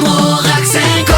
Moraxenko.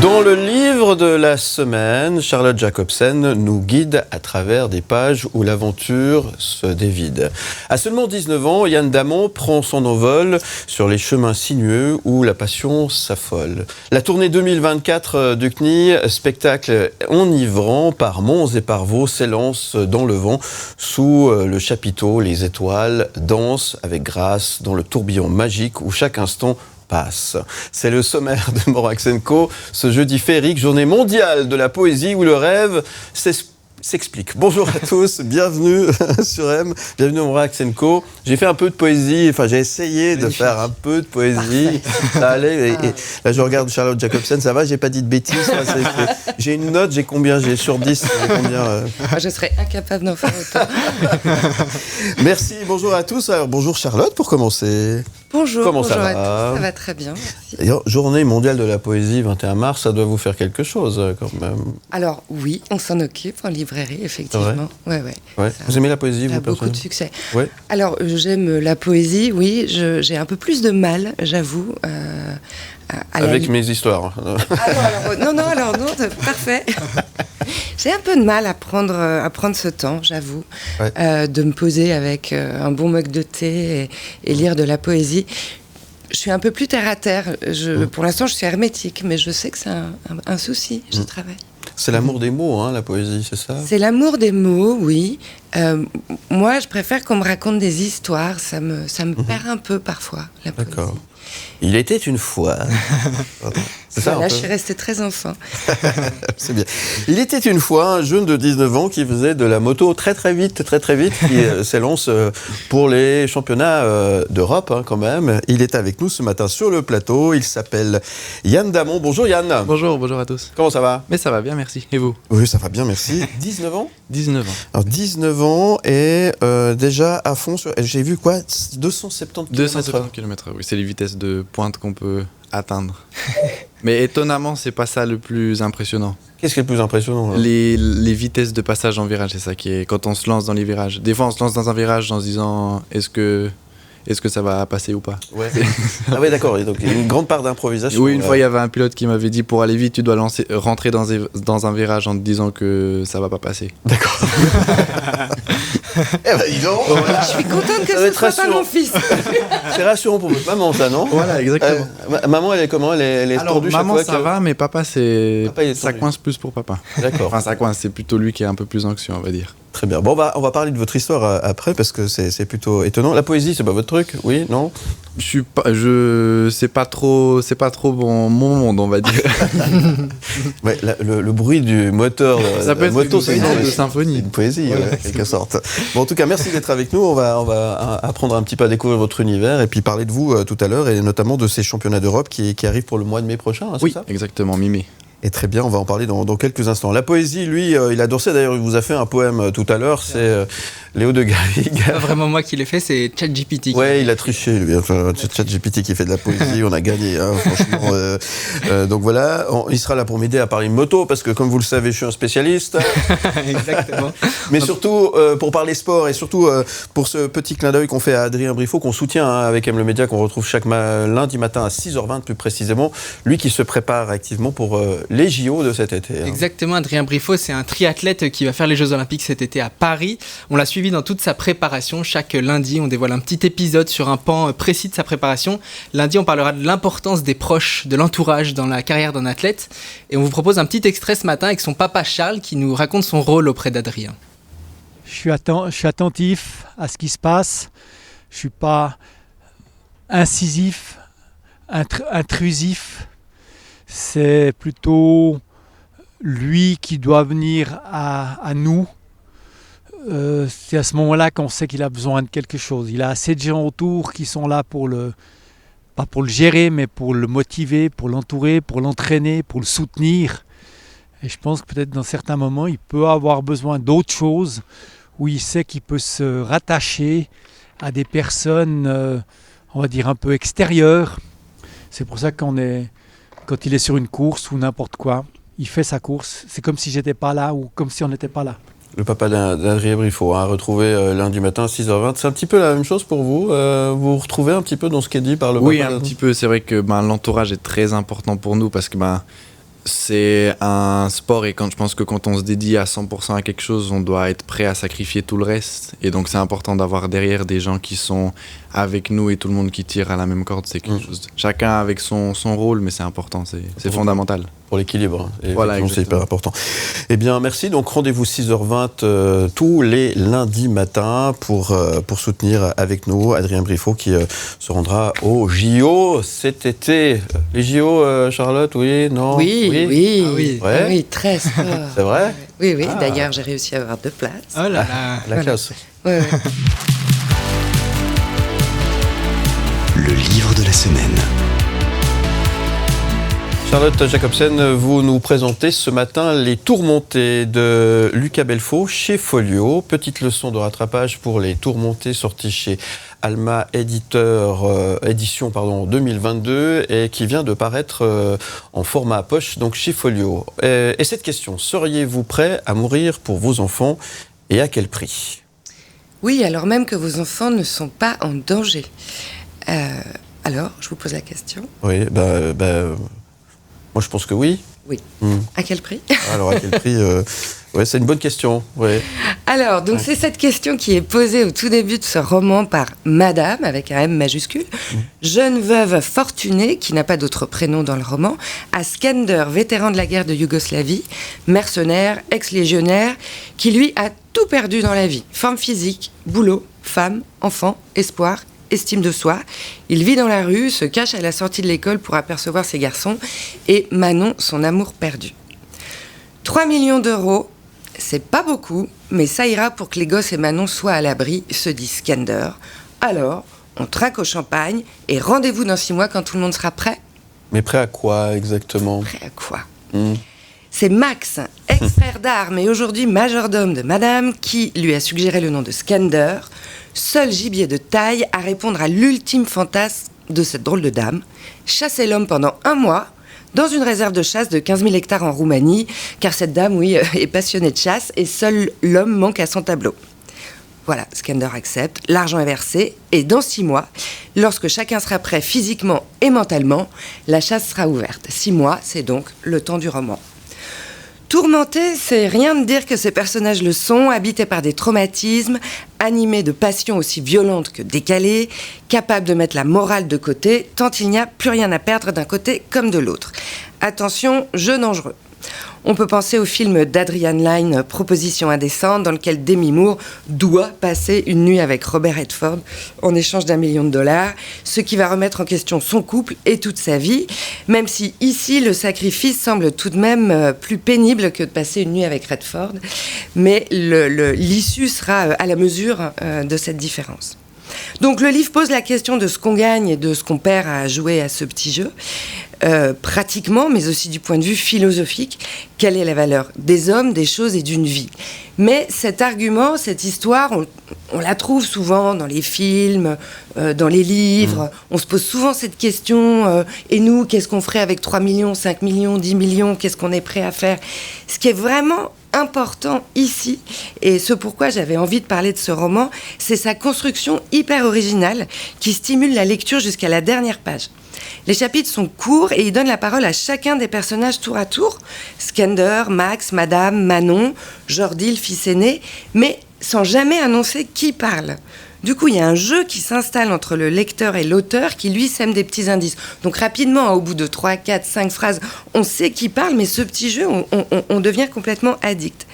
Dans le livre de la semaine, Charlotte Jacobsen nous guide à travers des pages où l'aventure se dévide. À seulement 19 ans, Yann Damon prend son envol sur les chemins sinueux où la passion s'affole. La tournée 2024 du CNI, spectacle enivrant par monts et par vaux, s'élance dans le vent. Sous le chapiteau, les étoiles dansent avec grâce dans le tourbillon magique où chaque instant passe. C'est le sommaire de Moraxenko, ce jeudi féerique, journée mondiale de la poésie où le rêve s'explique. Bonjour à tous, bienvenue sur M, bienvenue à Moraxenko. J'ai fait un peu de poésie, j'ai essayé de faire un peu de poésie. Ça allait, et là je regarde Charlotte Jacobsen, ça va, j'ai pas dit de bêtises. J'ai une note, j'ai combien? J'ai sur 10, combien Je serais incapable d'en faire autant. Merci, bonjour à tous. Alors, bonjour Charlotte pour commencer. Bonjour, Comment bonjour ça à va? tous. Ça va très bien, merci. D'ailleurs, journée mondiale de la poésie, 21 mars, ça doit vous faire quelque chose quand même. Alors oui, on s'en occupe en librairie, effectivement. Ouais. Ouais. Vous aimez la poésie, Ça vous, a beaucoup de personnellement? succès. Ouais. Alors j'aime la poésie, oui. J'ai un peu plus de mal, j'avoue. Avec mes histoires. Parfait. J'ai un peu de mal à prendre ce temps, j'avoue, de me poser avec un bon mug de thé et lire de la poésie. Je suis un peu plus terre à terre. Pour l'instant, je suis hermétique, mais je sais que c'est un souci. J'y travaille. C'est l'amour des mots, la poésie, c'est ça? C'est l'amour des mots, oui. Moi, je préfère qu'on me raconte des histoires. Ça me perd un peu parfois, la poésie. D'accord. Il était une fois. C'est ça, là, je suis restée très enfant. C'est bien. Il était une fois un jeune de 19 ans qui faisait de la moto très vite, qui s'élance pour les championnats d'Europe quand même. Il est avec nous ce matin sur le plateau. Il s'appelle Yann Damon. Bonjour Yann. Bonjour à tous. Comment ça va? Mais ça va bien, merci. Et vous? Oui, ça va bien, merci. 19 ans? 19 ans. Alors 19 ans et déjà à fond sur... J'ai vu quoi? 270 km/h. 270 km/h, oui. C'est les vitesses de pointe qu'on peut atteindre. Mais étonnamment, c'est pas ça le plus impressionnant. Qu'est-ce qui est le plus impressionnant là? Les vitesses de passage en virage, c'est ça qui est... Quand on se lance dans les virages. Des fois, on se lance dans un virage en se disant est-ce que ça va passer ou pas? Ouais. Ah ouais, d'accord. Donc il y a une grande part d'improvisation. Oui, une fois, il y avait un pilote qui m'avait dit pour aller vite, tu dois rentrer dans un virage en te disant que ça va pas passer. D'accord. Eh ben, dis donc, voilà. Je suis contente que Ça va ce être soit pas rassurant. mon fils. C'est rassurant pour votre maman, ça, non? Voilà, exactement. Maman, elle est comment? Elle est Alors, tordue chaque maman, fois ça va, mais papa, Papa, il est ça tendu. coince plus pour papa. D'accord. Enfin, ça coince, c'est plutôt lui qui est un peu plus anxieux, on va dire. Très bien. Bon, on va parler de votre histoire après parce que c'est plutôt étonnant. La poésie, c'est pas votre truc? Oui? Non? C'est pas trop mon monde, on va dire. Ouais, le bruit du moteur Ça peut de la être moto, une c'est sorte de symphonie. une poésie, Voilà, en quelque sorte. Bon, en tout cas, merci d'être avec nous. On va apprendre un petit peu à découvrir votre univers et puis parler de vous tout à l'heure et notamment de ces championnats d'Europe qui arrivent pour le mois de mai prochain, c'est Oui, ça? exactement, mi-mai. Et très bien, on va en parler dans quelques instants. La poésie, lui, il adore ça. D'ailleurs, il vous a fait un poème tout à l'heure. C'est Léo de Garrigue. Pas vraiment moi qui l'ai fait, c'est ChatGPT. Ouais, il a triché, lui. Enfin, c'est ChatGPT qui fait de la poésie. On a gagné, franchement. Donc voilà, il sera là pour m'aider à parler moto, parce que comme vous le savez, je suis un spécialiste. Exactement. Mais surtout, pour parler sport, et surtout pour ce petit clin d'œil qu'on fait à Adrien Briffaut, qu'on soutient avec M le Média, qu'on retrouve chaque lundi matin à 6h20 plus précisément. Lui qui se prépare activement pour les JO de cet été. Exactement, Adrien Briffaut, c'est un triathlète qui va faire les Jeux Olympiques cet été à Paris. On l'a suivi dans toute sa préparation. Chaque lundi, on dévoile un petit épisode sur un pan précis de sa préparation. Lundi, on parlera de l'importance des proches, de l'entourage dans la carrière d'un athlète. Et on vous propose un petit extrait ce matin avec son papa Charles qui nous raconte son rôle auprès d'Adrien. Je suis attentif à ce qui se passe. Je ne suis pas incisif, intrusif. C'est plutôt lui qui doit venir à nous. C'est à ce moment-là qu'on sait qu'il a besoin de quelque chose. Il a assez de gens autour qui sont là pas pour le gérer, mais pour le motiver, pour l'entourer, pour l'entraîner, pour le soutenir. Et je pense que peut-être dans certains moments, il peut avoir besoin d'autre chose, où il sait qu'il peut se rattacher à des personnes, on va dire, un peu extérieures. C'est pour ça quand il est sur une course ou n'importe quoi, il fait sa course. C'est comme si j'étais pas là ou comme si on n'était pas là. le papa d'Adrien Briffaut, retrouvé lundi matin à 6h20. C'est un petit peu la même chose pour vous vous retrouvez un petit peu dans ce qui est dit par le papa? Oui, un petit peu. C'est vrai que l'entourage est très important pour nous parce que c'est un sport et je pense que quand on se dédie à 100% à quelque chose, on doit être prêt à sacrifier tout le reste. Et donc c'est important d'avoir derrière des gens qui sont avec nous et tout le monde qui tire à la même corde. C'est quelque chose. Chacun avec son rôle, mais c'est important, c'est fondamental. Pour l'équilibre, voilà, c'est hyper important. Eh bien, merci. Donc, rendez-vous 6h20 tous les lundis matins pour soutenir avec nous Adrien Briffaut qui se rendra au JO cet été. Les JO, Charlotte, oui, non? Oui. Ah oui. Ouais. Oui, très sport. C'est vrai? Oui. D'ailleurs, j'ai réussi à avoir 2 places. Oh là là. La classe. Ouais. Le livre de la semaine. Charlotte Jacobsen, vous nous présentez ce matin Les Tourmentées de Lucas Belfaux chez Folio. Petite leçon de rattrapage pour Les Tourmentées, sortie chez Alma édition 2022 et qui vient de paraître en format poche, donc chez Folio. Et cette question, seriez-vous prêt à mourir pour vos enfants et à quel prix? Oui, alors même que vos enfants ne sont pas en danger. Alors, je vous pose la question. Oui, moi je pense que oui. Oui. À quel prix? Alors à quel prix c'est une bonne question. Ouais. Alors, donc c'est cette question qui est posée au tout début de ce roman par Madame, avec un M majuscule, jeune veuve fortunée, qui n'a pas d'autre prénom dans le roman, à Skender, vétéran de la guerre de Yougoslavie, mercenaire, ex-légionnaire, qui lui a tout perdu dans la vie. Forme physique, boulot, femme, enfant, espoir, estime de soi. Il vit dans la rue, se cache à la sortie de l'école pour apercevoir ses garçons et Manon, son amour perdu. 3 millions d'euros, c'est pas beaucoup, mais ça ira pour que les gosses et Manon soient à l'abri, se dit Skender. Alors, on trinque au champagne et rendez-vous dans 6 mois quand tout le monde sera prêt. Mais prêt à quoi exactement? Prêt à quoi? C'est Max, ex-frère d'armes et aujourd'hui majordome de Madame, qui lui a suggéré le nom de Skender, seul gibier de taille à répondre à l'ultime fantasme de cette drôle de dame, chasser l'homme pendant 1 mois dans une réserve de chasse de 15 000 hectares en Roumanie, car cette dame, oui, est passionnée de chasse et seul l'homme manque à son tableau. Voilà, Skender accepte, l'argent est versé et dans 6 mois, lorsque chacun sera prêt physiquement et mentalement, la chasse sera ouverte. 6 mois, c'est donc le temps du roman. Tourmentés, c'est rien de dire que ces personnages le sont, habités par des traumatismes, animés de passions aussi violentes que décalées, capables de mettre la morale de côté, tant il n'y a plus rien à perdre d'un côté comme de l'autre. Attention, jeu dangereux. On peut penser au film d'Adrian Lyne, Proposition indécente, dans lequel Demi Moore doit passer une nuit avec Robert Redford en échange d'1 million de dollars, ce qui va remettre en question son couple et toute sa vie, même si ici le sacrifice semble tout de même plus pénible que de passer une nuit avec Redford, mais l'issue sera à la mesure de cette différence. Donc le livre pose la question de ce qu'on gagne et de ce qu'on perd à jouer à ce petit jeu, pratiquement, mais aussi du point de vue philosophique. Quelle est la valeur des hommes, des choses et d'une vie? Mais cet argument, cette histoire, on la trouve souvent dans les films, dans les livres. On se pose souvent cette question, et nous, qu'est-ce qu'on ferait avec 3 millions, 5 millions, 10 millions? Qu'est-ce qu'on est prêt à faire? Ce qui est vraiment important ici, et ce pourquoi j'avais envie de parler de ce roman, c'est sa construction hyper originale qui stimule la lecture jusqu'à la dernière page. Les chapitres sont courts et ils donnent la parole à chacun des personnages tour à tour. Skender, Max, Madame, Manon, Jordi, le fils aîné, mais sans jamais annoncer qui parle. Du coup, il y a un jeu qui s'installe entre le lecteur et l'auteur qui, lui, sème des petits indices. Donc, rapidement, au bout de 3, 4, 5 phrases, on sait qui parle, mais ce petit jeu, on devient complètement addict.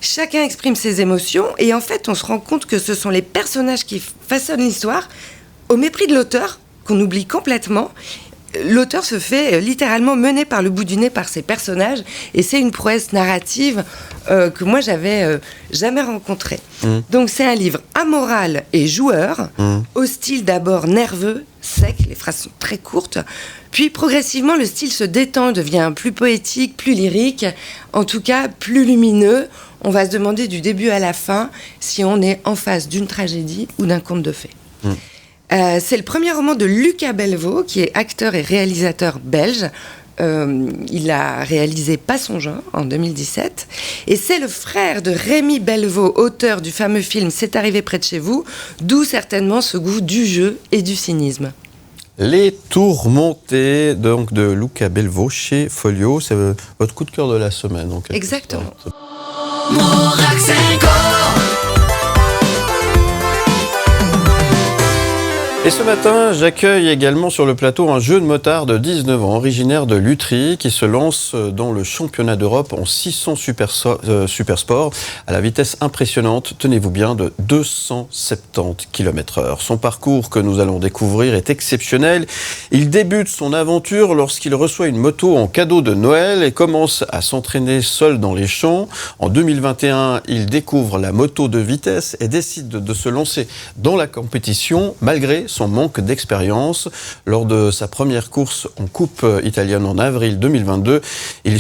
Chacun exprime ses émotions et en fait, on se rend compte que ce sont les personnages qui façonnent l'histoire au mépris de l'auteur, qu'on oublie complètement. L'auteur se fait littéralement mener par le bout du nez par ses personnages et c'est une prouesse narrative que moi j'avais jamais rencontrée. Donc c'est un livre amoral et joueur, au style d'abord nerveux, sec, les phrases sont très courtes, puis progressivement le style se détend, devient plus poétique, plus lyrique, en tout cas plus lumineux. On va se demander du début à la fin si on est en face d'une tragédie ou d'un conte de fées. C'est le premier roman de Lucas Belfaux, qui est acteur et réalisateur belge. il a réalisé Pas son genre en 2017. Et c'est le frère de Rémi Belvaux, auteur du fameux film C'est arrivé près de chez vous, d'où certainement ce goût du jeu et du cynisme. Les Tourmentés, donc de Luca Belvaux chez Folio. C'est votre coup de cœur de la semaine. Donc, Exactement. Et ce matin, j'accueille également sur le plateau un jeune motard de 19 ans, originaire de Lutry, qui se lance dans le championnat d'Europe en 600 supersport à la vitesse impressionnante, tenez-vous bien, de 270 km/h. Son parcours que nous allons découvrir est exceptionnel. Il débute son aventure lorsqu'il reçoit une moto en cadeau de Noël et commence à s'entraîner seul dans les champs. En 2021, il découvre la moto de vitesse et décide de se lancer dans la compétition malgré son manque d'expérience. Lors de sa première course en Coupe italienne en avril 2022, il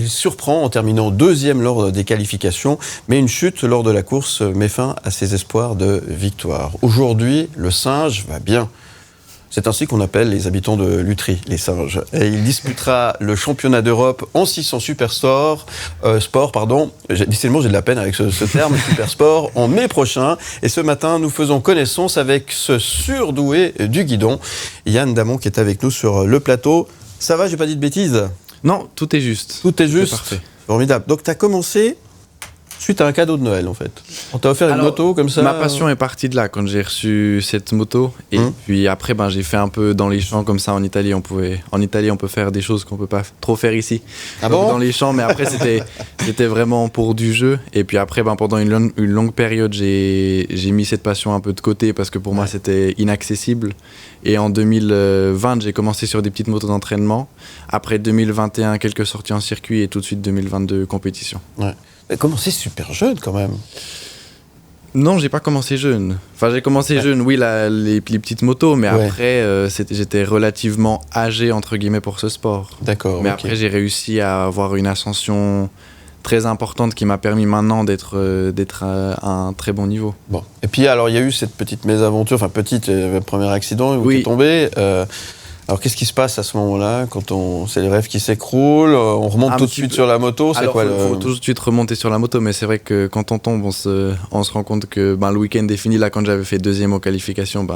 surprend en terminant deuxième lors des qualifications, mais une chute lors de la course met fin à ses espoirs de victoire. Aujourd'hui, le singe va bien. C'est ainsi qu'on appelle les habitants de Lutry, les singes. Et il disputera le championnat d'Europe en 600 sport. Décidément, j'ai de la peine avec ce terme, super sport, en mai prochain. Et ce matin, nous faisons connaissance avec ce surdoué du guidon, Yann Damon, qui est avec nous sur le plateau. Ça va, j'ai pas dit de bêtises? Non, tout est juste. Tout est juste. C'est parfait. Formidable. Donc, tu as commencé suite à un cadeau de Noël, en fait. On t'a offert une moto comme ça. Ma passion est partie de là quand j'ai reçu cette moto. Et puis après, j'ai fait un peu dans les champs comme ça en Italie. En Italie, on peut faire des choses qu'on peut pas trop faire ici. Ah bon? Dans les champs, mais après, c'était vraiment pour du jeu. Et puis après, pendant une longue période, j'ai mis cette passion un peu de côté parce que pour moi, c'était inaccessible. Et en 2020, j'ai commencé sur des petites motos d'entraînement. Après 2021, quelques sorties en circuit et tout de suite 2022, compétition. Ouais. Commencé super jeune quand même. Non, j'ai pas commencé jeune. Enfin, j'ai commencé jeune, oui, les petites motos, mais après, j'étais relativement âgé, entre guillemets, pour ce sport. D'accord. Mais après, j'ai réussi à avoir une ascension très importante qui m'a permis maintenant d'être à un très bon niveau. Bon. Et puis, alors, il y a eu cette petite mésaventure, premier accident où tu es tombé. Alors, qu'est-ce qui se passe à ce moment-là, c'est les rêves qui s'écroulent, on remonte tout de suite sur la moto, c'est quoi faut tout de suite remonter sur la moto, mais c'est vrai que quand on tombe, on se rend compte que le week-end est fini. Là, quand j'avais fait deuxième aux qualifications,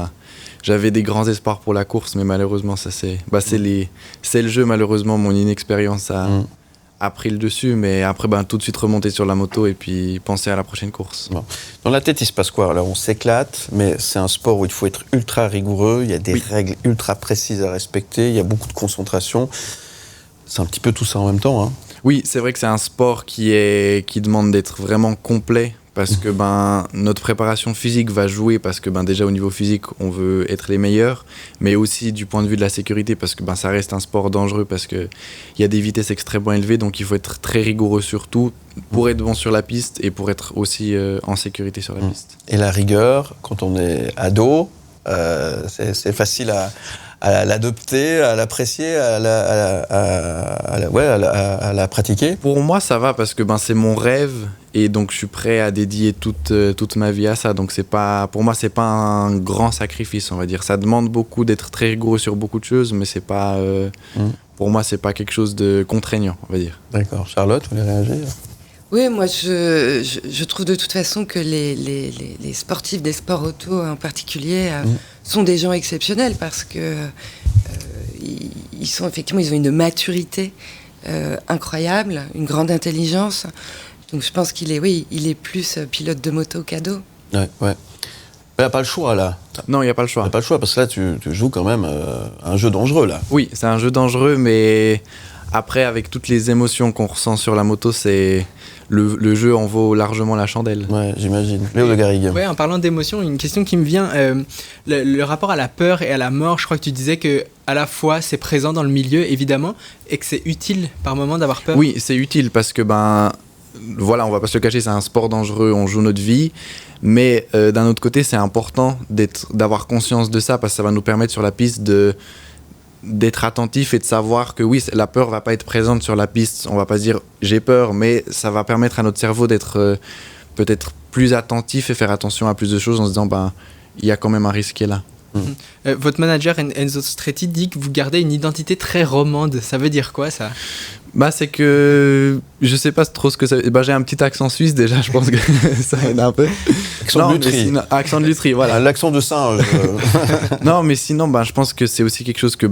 j'avais des grands espoirs pour la course, mais malheureusement, c'est le jeu, malheureusement, mon inexpérience a pris le dessus, mais après, tout de suite remonter sur la moto et puis penser à la prochaine course. Bon. Dans la tête, il se passe quoi? Alors, on s'éclate, mais c'est un sport où il faut être ultra rigoureux, il y a des règles ultra précises à respecter, il y a beaucoup de concentration. C'est un petit peu tout ça en même temps, hein. Oui, c'est vrai que c'est un sport qui demande d'être vraiment complet, parce que notre préparation physique va jouer, parce que déjà au niveau physique on veut être les meilleurs, mais aussi du point de vue de la sécurité, parce que ça reste un sport dangereux, parce que il y a des vitesses extrêmement élevées, donc il faut être très rigoureux sur tout pour être bon sur la piste et pour être aussi en sécurité sur la piste. Et la rigueur, quand on est ado, c'est facile à l'adopter, à l'apprécier, à la pratiquer. Pour moi, ça va parce que c'est mon rêve et donc je suis prêt à dédier toute ma vie à ça. Donc pour moi, c'est pas un grand sacrifice, on va dire. Ça demande beaucoup d'être très rigoureux sur beaucoup de choses, mais c'est pas pour moi, c'est pas quelque chose de contraignant, on va dire. D'accord. Charlotte, vous voulez réagir? Oui, moi je trouve de toute façon que les sportifs des sports auto en particulier sont des gens exceptionnels parce que ils ont une maturité incroyable, une grande intelligence. Donc je pense qu'il est plus pilote de moto cadeau. Ouais. Mais il n'y a pas le choix là. Non, il n'y a pas le choix. Il n'y a pas le choix parce que là tu joues quand même un jeu dangereux là. Oui, c'est un jeu dangereux, mais après avec toutes les émotions qu'on ressent sur la moto, c'est le jeu en vaut largement la chandelle. Ouais, j'imagine. Léo de Garrigue. Ouais, en parlant d'émotion, une question qui me vient, le rapport à la peur et à la mort, je crois que tu disais que à la fois c'est présent dans le milieu évidemment et que c'est utile par moment d'avoir peur. Oui, c'est utile parce que voilà, on va pas se le cacher, c'est un sport dangereux, on joue notre vie, mais d'un autre côté, c'est important d'avoir conscience de ça parce que ça va nous permettre sur la piste d'être attentif et de savoir que oui, la peur va pas être présente sur la piste, on va pas se dire j'ai peur, mais ça va permettre à notre cerveau d'être peut-être plus attentif et faire attention à plus de choses en se disant il y a quand même un risque qui est là. Votre manager Enzo Stretti dit que vous gardez une identité très romande. Ça veut dire quoi ça ? C'est que je sais pas trop ce que ça veut. J'ai un petit accent suisse déjà, je pense que ça aide un peu. Accent de Lutry. Accent de Lutry, voilà. L'accent de singe. Non, mais sinon, je pense que c'est aussi quelque chose que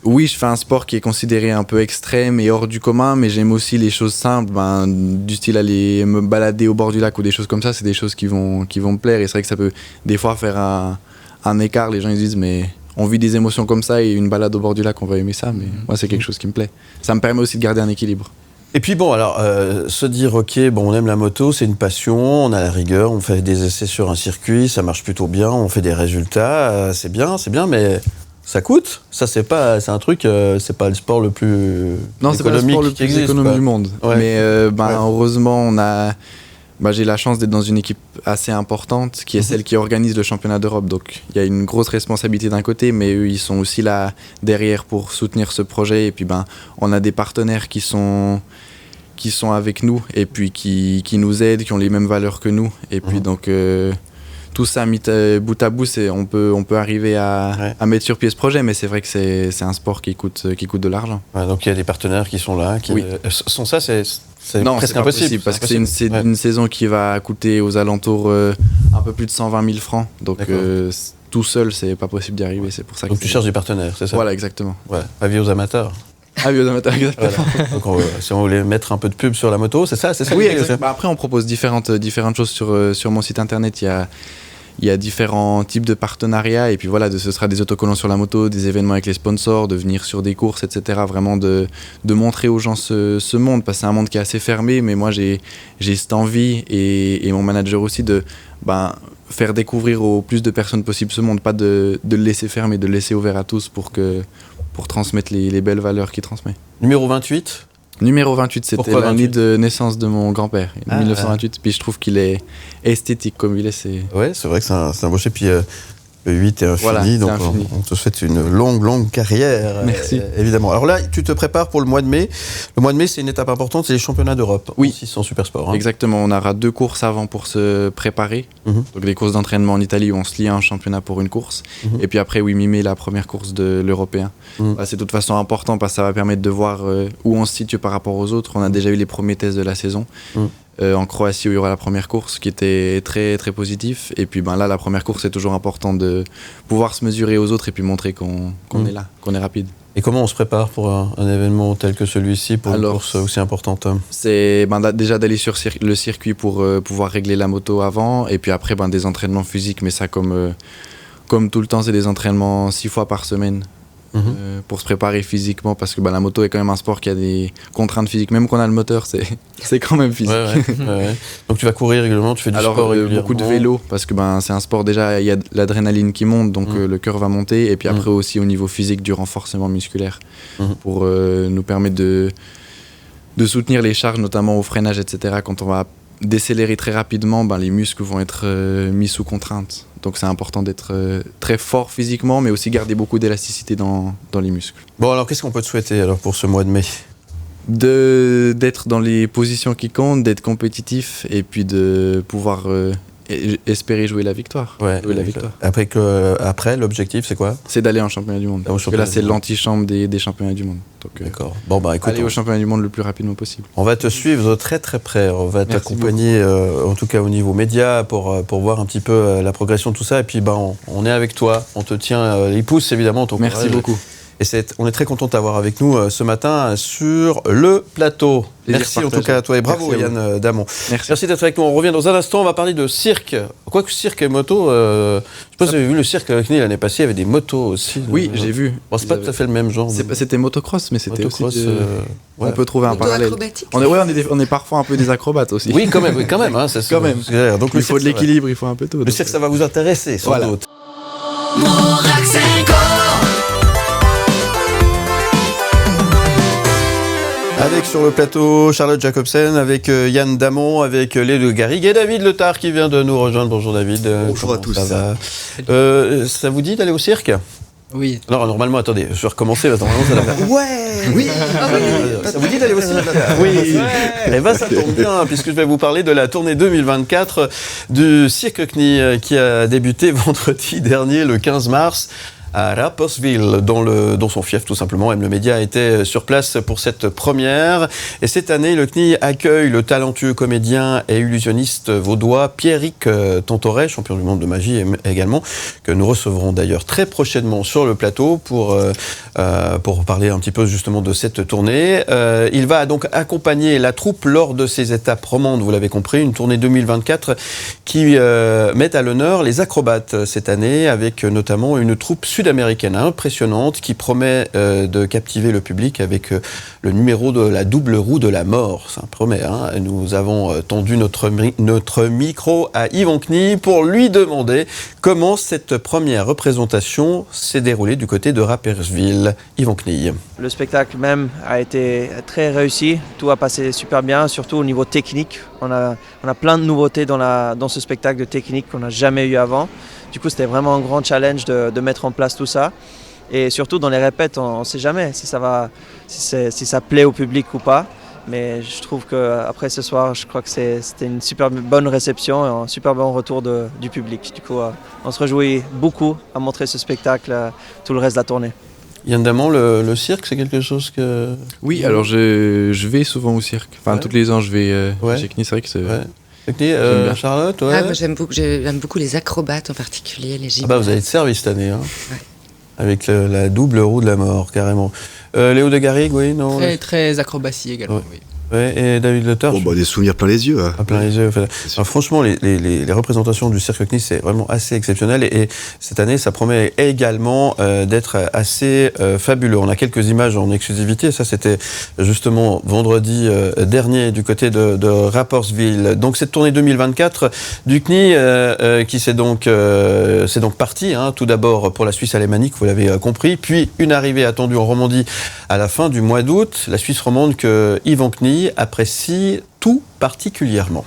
oui, je fais un sport qui est considéré un peu extrême et hors du commun, mais j'aime aussi les choses simples, du style aller me balader au bord du lac ou des choses comme ça. C'est des choses qui vont me plaire, et c'est vrai que ça peut des fois faire un écart. Les gens ils disent mais on vit des émotions comme ça et une balade au bord du lac on va aimer ça, mais moi c'est quelque chose qui me plaît. Ça me permet aussi de garder un équilibre. Et puis se dire ok, on aime la moto, c'est une passion, on a la rigueur, on fait des essais sur un circuit, ça marche plutôt bien, on fait des résultats, c'est bien, mais ça coûte. Ça c'est un truc, c'est pas le sport le plus non, c'est pas le sport le plus économe du monde. Ouais. Mais heureusement j'ai la chance d'être dans une équipe assez importante qui est celle qui organise le championnat d'Europe. Donc il y a une grosse responsabilité d'un côté, mais eux ils sont aussi là derrière pour soutenir ce projet. Et puis on a des partenaires qui sont avec nous et puis qui nous aident, qui ont les mêmes valeurs que nous. Et puis donc tout ça mis bout à bout, on peut arriver à mettre sur pied ce projet, mais c'est vrai que c'est un sport qui coûte de l'argent. Ouais, donc il y a des partenaires qui sont là. Oui. Sans ça, c'est non, presque c'est impossible. Parce que c'est une saison qui va coûter aux alentours un peu plus de 120 000 francs. Donc tout seul, c'est pas possible d'y arriver. C'est pour ça. Donc tu cherches des partenaires, c'est ça ? Voilà, exactement. Ouais. Avis aux amateurs. Avis aux amateurs, exactement. Voilà. Donc si on voulait mettre un peu de pub sur la moto, c'est ça. Oui, exactement. Après, on propose différentes choses sur mon site internet. Il y a différents types de partenariats, et puis ce sera des autocollants sur la moto, des événements avec les sponsors, de venir sur des courses, etc. Vraiment de montrer aux gens ce monde, parce que c'est un monde qui est assez fermé, mais moi j'ai cette envie, et mon manager aussi, de faire découvrir au plus de personnes possible ce monde, pas de le laisser fermer, de le laisser ouvert à tous pour transmettre les belles valeurs qu'il transmet. Numéro 28 ? Numéro 28, c'était l'année de naissance de mon grand-père, 1928. Puis je trouve qu'il est esthétique comme il est. Ouais, c'est vrai que c'est un beau chef. Puis le 8 est infini, voilà, donc on te souhaite une longue carrière. Merci. Évidemment. Alors là, tu te prépares pour le mois de mai. Le mois de mai, c'est une étape importante, c'est les championnats d'Europe. Oui. En 600 Supersport. Hein. Exactement, on aura 2 courses avant pour se préparer. Donc des courses d'entraînement en Italie où on se lie à un championnat pour une course. Et puis après, mi-mai, la première course de l'Européen. C'est de toute façon important parce que ça va permettre de voir où on se situe par rapport aux autres. On a déjà eu les premiers tests de la saison. En Croatie où il y aura la première course qui était très très positif, et puis là la première course c'est toujours important de pouvoir se mesurer aux autres et puis montrer qu'on est là, qu'on est rapide. Et comment on se prépare pour un événement tel que celui-ci, pour une course aussi importante ? C'est déjà d'aller sur le circuit pour pouvoir régler la moto avant, et puis après des entraînements physiques, mais ça comme tout le temps c'est des entraînements 6 fois par semaine. Pour se préparer physiquement, parce que la moto est quand même un sport qui a des contraintes physiques, même qu'on a le moteur, c'est quand même physique. Ouais. Donc tu vas courir régulièrement, tu fais du sport régulièrement. Beaucoup de vélo, parce que c'est un sport, déjà il y a de l'adrénaline qui monte, donc le cœur va monter, et puis après aussi au niveau physique du renforcement musculaire pour nous permettre de soutenir les charges, notamment au freinage, etc. Quand on va décélérer très rapidement, les muscles vont être mis sous contrainte. Donc c'est important d'être très fort physiquement, mais aussi garder beaucoup d'élasticité dans les muscles. Bon, alors qu'est-ce qu'on peut te souhaiter alors pour ce mois de mai ? D'être dans les positions qui comptent, d'être compétitif, et puis de pouvoir espérer jouer la victoire. Après, l'objectif, c'est quoi ? C'est d'aller en championnat du monde. Parce que là, c'est l'antichambre des championnats du monde. Donc, d'accord. Écoute, aller au championnat du monde le plus rapidement possible. On va te suivre très très près. On va t'accompagner, en tout cas au niveau média, pour voir un petit peu la progression de tout ça. Et puis, on est avec toi. On te tient les pouces, évidemment. Merci beaucoup. Et on est très content de t'avoir avec nous ce matin sur le plateau. Merci en tout cas à toi et bravo Yann Damon. Merci d'être avec nous. On revient dans un instant, on va parler de cirque. Quoique cirque et moto, je sais pas si vous avez vu le cirque avec nous l'année passée, il y avait des motos aussi. Oui, j'ai vu. C'est pas tout à fait le même genre. C'était motocross, mais c'était motocross, aussi on peut trouver un parallèle. On est parfois un peu des acrobates aussi. Oui, quand même. Hein, quand même. Donc, il faut de l'équilibre, il faut un peu tout. Le cirque, ça va vous intéresser, sans doute. Avec sur le plateau Charlotte Jacobsen, avec Yann Damon, avec Léo de Garrigue et David Letard qui vient de nous rejoindre. Bonjour David. Bonjour à tous. Ça va ça vous dit d'aller au cirque ? Oui. Alors normalement, attendez, je vais recommencer. Normalement, ça doit faire ouais, oui. Ça vous dit d'aller aussi oui. Et ben ça tombe bien puisque je vais vous parler de la tournée 2024 du Cirque CNI qui a débuté vendredi dernier, le 15 mars. À Rapperswil, dans son fief tout simplement. M. Le Média a été sur place pour cette première. Et cette année, le CNI accueille le talentueux comédien et illusionniste vaudois Pierrick Tantoret, champion du monde de magie également, que nous recevrons d'ailleurs très prochainement sur le plateau pour parler un petit peu justement de cette tournée. Il va donc accompagner la troupe lors de ces étapes romandes, vous l'avez compris, une tournée 2024 qui met à l'honneur les acrobates cette année, avec notamment une troupe sud-américaine impressionnante qui promet de captiver le public avec le numéro de la double roue de la mort. Ça promet, hein. Nous avons tendu notre micro à Yvon CNI pour lui demander comment cette première représentation s'est déroulée du côté de Rapperswil. Yvon CNI. Le spectacle même a été très réussi, tout a passé super bien, surtout au niveau technique. On a plein de nouveautés dans ce spectacle de technique qu'on n'a jamais eu avant. Du coup, c'était vraiment un grand challenge de mettre en place tout ça. Et surtout, dans les répètes, on ne sait jamais si ça plaît au public ou pas. Mais je trouve qu'après ce soir, je crois que c'était une super bonne réception et un super bon retour du public. Du coup, on se réjouit beaucoup à montrer ce spectacle tout le reste de la tournée. Yann Damon, le cirque, c'est quelque chose que... Oui, alors je vais souvent au cirque. Enfin, tous les ans, je vais ouais. chez CNI, c'est vrai que c'est... Ouais. Charlotte, ouais. Moi, j'aime beaucoup les acrobates en particulier, les gymnastes. Vous avez de service cette année, hein. Ouais. Avec la double roue de la mort, carrément. Léo de Garrigue, oui, non. Très acrobatie également, oui. Ouais, et David Le Torch. Des souvenirs plein les yeux. Hein. Plein les yeux. Alors, franchement, les représentations du Cirque CNI, c'est vraiment assez exceptionnel. Et cette année, ça promet également d'être assez fabuleux. On a quelques images en exclusivité. Ça, c'était justement vendredi dernier du côté de Rapperswil. Donc, cette tournée 2024 du CNI qui c'est donc parti. Hein, tout d'abord pour la Suisse alémanique, vous l'avez compris. Puis, une arrivée attendue en Romandie à la fin du mois d'août. La Suisse romande que Yvon CNI apprécie tout particulièrement.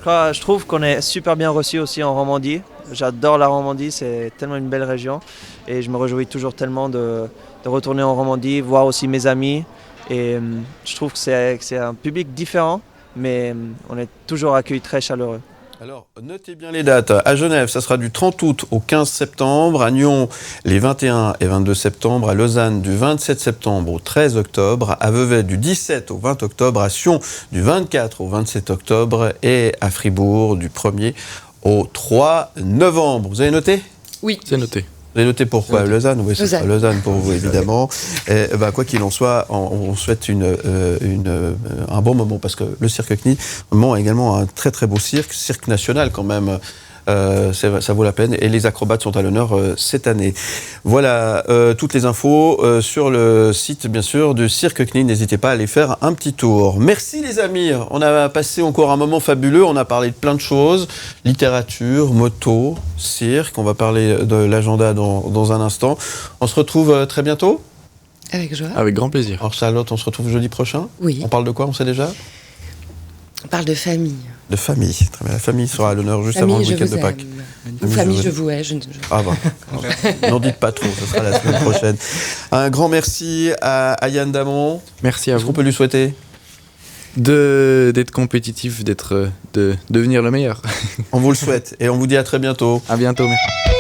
Je trouve qu'on est super bien reçu aussi en Romandie. J'adore la Romandie, c'est tellement une belle région. Et je me réjouis toujours tellement de retourner en Romandie, voir aussi mes amis. Et je trouve que c'est un public différent, mais on est toujours accueillis très chaleureux. Alors, notez bien les dates. À Genève, ça sera du 30 août au 15 septembre. À Nyon, les 21 et 22 septembre. À Lausanne, du 27 septembre au 13 octobre. À Vevey, du 17 au 20 octobre. À Sion, du 24 au 27 octobre. Et à Fribourg, du 1er au 3 novembre. Vous avez noté ? Oui. C'est noté. Vous avez noté pourquoi ? Lausanne, oui, c'est Lausanne. Lausanne pour vous, évidemment. Et, quoi qu'il en soit, on souhaite un bon moment, parce que le Cirque CNI a également un très très beau cirque national quand même. Ça vaut la peine, et les acrobates sont à l'honneur cette année. Voilà, toutes les infos sur le site bien sûr du Cirque CNI, n'hésitez pas à aller faire un petit tour. Merci les amis, on a passé encore un moment fabuleux, on a parlé de plein de choses, littérature, moto, cirque, on va parler de l'agenda dans un instant. On se retrouve très bientôt. Avec joie. Avec grand plaisir. Alors Charlotte, on se retrouve jeudi prochain. Oui. On parle de quoi, on sait déjà ? On parle de famille. De famille, très bien. La famille sera à l'honneur juste avant le week-end de Pâques. Ou famille, je vous hais. Ah n'en dites pas trop, ce sera la semaine prochaine. Un grand merci à Yann Damon. Merci à Est-ce vous. qu'on peut lui souhaiter ? D'être compétitif, de devenir le meilleur. On vous le souhaite et on vous dit à très bientôt. À bientôt. Merci.